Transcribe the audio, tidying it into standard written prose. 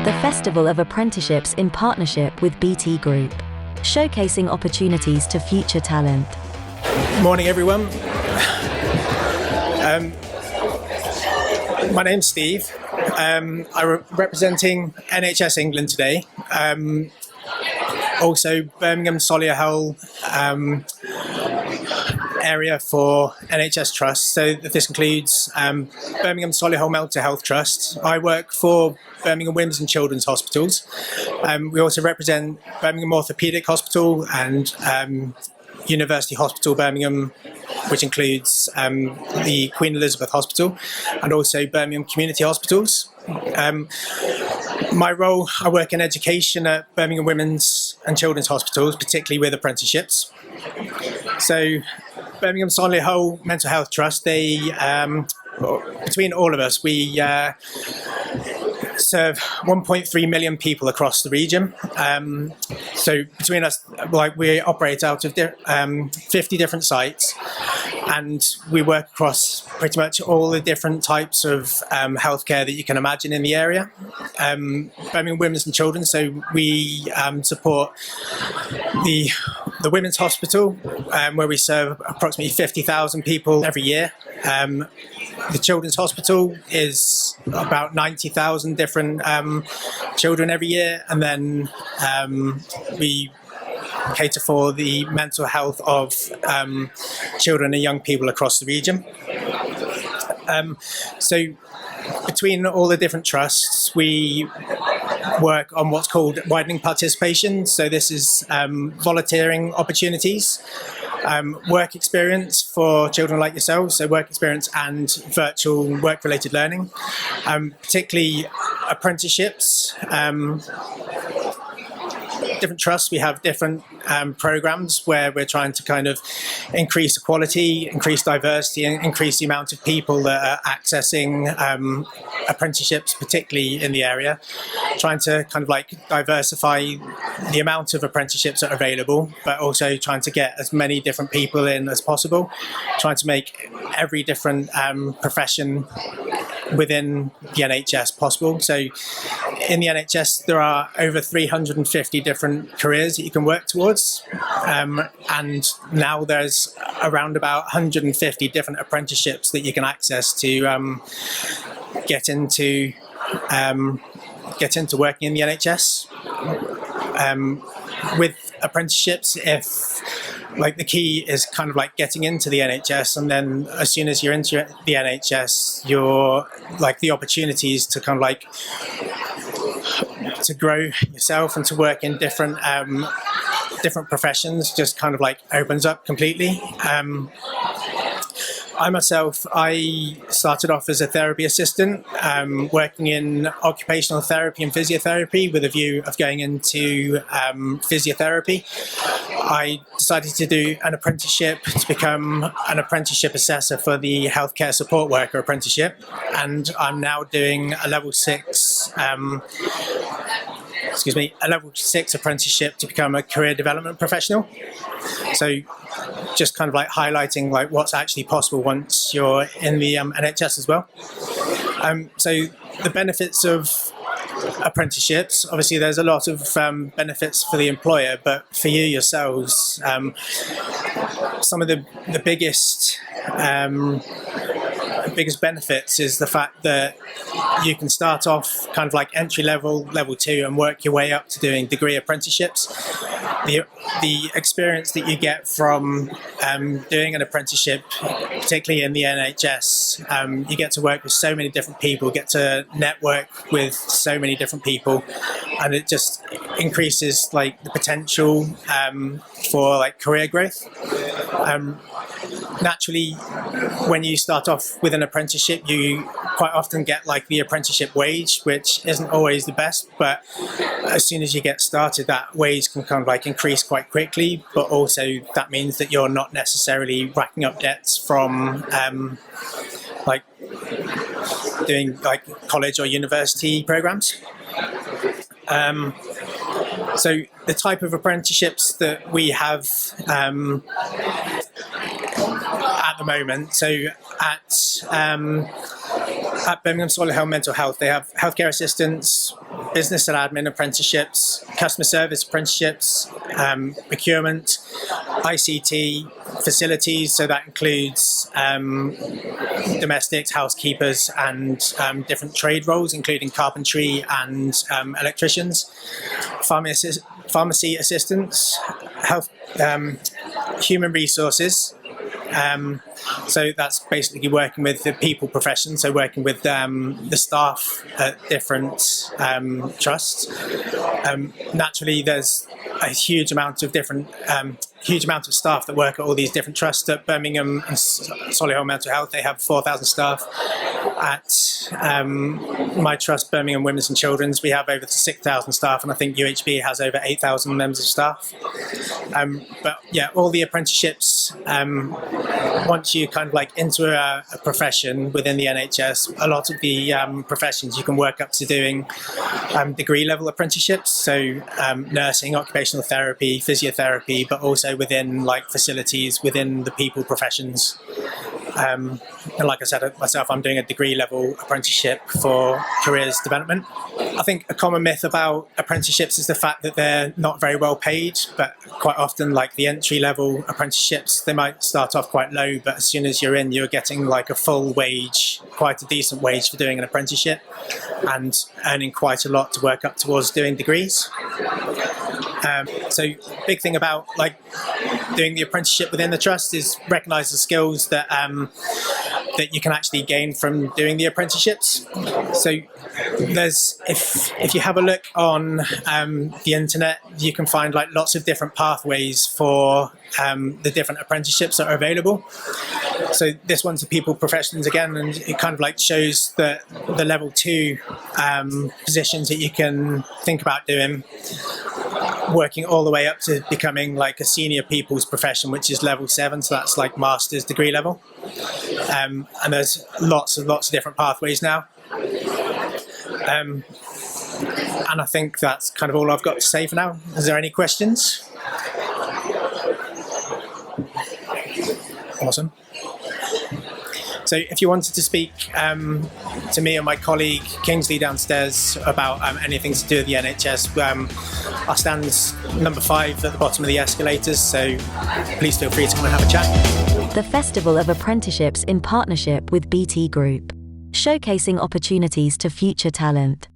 the Festival of Apprenticeships in partnership with BT Group, showcasing opportunities to future talent. Morning, everyone. My name's Steve. I'm representing NHS England today. Also, Birmingham Solihull area for NHS Trust. So this includes Birmingham Solihull Mental Health Trust. I work for Birmingham Women's and Children's Hospitals. We also represent Birmingham Orthopaedic Hospital and University Hospital Birmingham, which includes the Queen Elizabeth Hospital and also Birmingham Community Hospitals. My role, I work in education at Birmingham Women's and Children's Hospitals, particularly with apprenticeships. So Birmingham Solihull Mental Health Trust, they, between all of us, we serve 1.3 million people across the region. So between us, we operate out of 50 different sites, and we work across pretty much all the different types of healthcare that you can imagine in the area. Birmingham Women's and Children, so we support the Women's Hospital, where we serve approximately 50,000 people every year. The Children's Hospital is about 90,000 different children every year, and then we cater for the mental health of children and young people across the region. So between all the different trusts, we work on what's called widening participation. So this is volunteering opportunities, work experience for children like yourselves, so work experience and virtual work-related learning, particularly apprenticeships. Different trusts, we have different programs where we're trying to kind of increase equality, increase diversity, and increase the amount of people that are accessing apprenticeships, particularly in the area. Trying to kind of like diversify the amount of apprenticeships that are available, but also trying to get as many different people in as possible. Trying to make every different profession within the NHS possible. So in the NHS, there are over 350 different careers that you can work towards. And now there's around about 150 different apprenticeships that you can access to get into working in the NHS. With apprenticeships, the key is kind of like getting into the NHS, and then as soon as you're into the NHS, you're like the opportunities to kind of like to grow yourself and to work in different professions just kind of like opens up completely. I started off as a therapy assistant, working in occupational therapy and physiotherapy with a view of going into physiotherapy. I decided to do an apprenticeship to become an apprenticeship assessor for the healthcare support worker apprenticeship, and I'm now doing a level 6 apprenticeship to become a career development professional. So just kind of like highlighting like what's actually possible once you're in the NHS as well. So the benefits of apprenticeships, obviously there's a lot of benefits for the employer, but for you yourselves, some of the biggest benefits is the fact that you can start off kind of like entry level, level 2, and work your way up to doing degree apprenticeships. The experience that you get from doing an apprenticeship, particularly in the NHS, you get to work with so many different people, get to network with so many different people, and it just increases like the potential for like career growth. Naturally, when you start off with an apprenticeship, you quite often get like the apprenticeship wage, which isn't always the best, but as soon as you get started, that wage can kind of like increase quite quickly, but also that means that you're not necessarily racking up debts from like doing like college or university programs. So the type of apprenticeships that we have at the moment, so at Birmingham Solihull Mental Health, they have healthcare assistants, business and admin apprenticeships, customer service apprenticeships, procurement, ICT, facilities, so that includes domestics, housekeepers, and different trade roles, including carpentry and electricians, pharmacy assistants, health, human resources. So that's basically working with the people profession, so working with the staff at different trusts. Naturally, there's a huge amount of staff that work at all these different trusts. At Birmingham and Solihull Mental Health, they have 4,000 staff. At my trust, Birmingham Women's and Children's, we have over 6,000 staff, and I think UHB has over 8,000 members of staff. But yeah, all the apprenticeships, once you kind of like into a profession within the NHS, a lot of the professions you can work up to doing degree level apprenticeships, so nursing, occupational therapy, physiotherapy, but also within like facilities within the people professions. And like I said myself, I'm doing a degree level apprenticeship for careers development. I think a common myth about apprenticeships is the fact that they're not very well paid, but quite often like the entry level apprenticeships, they might start off quite low, but as soon as you're in, you're getting like a full wage, quite a decent wage for doing an apprenticeship, and earning quite a lot to work up towards doing degrees. So big thing about like doing the apprenticeship within the trust is recognise the skills that that you can actually gain from doing the apprenticeships. So there's, if you have a look on the internet, you can find like lots of different pathways for the different apprenticeships that are available. So this one's the people professions again, and it kind of like shows the level 2 positions that you can think about doing, working all the way up to becoming like a senior people's profession, which is level 7, so that's like master's degree level. And there's lots of different pathways now. And I think that's kind of all I've got to say for now. Is there any questions? Awesome. So if you wanted to speak to me or my colleague Kingsley downstairs about anything to do with the NHS, our stand's number 5 at the bottom of the escalators, so please feel free to come and have a chat. The Festival of Apprenticeships in partnership with BT Group, showcasing opportunities to future talent.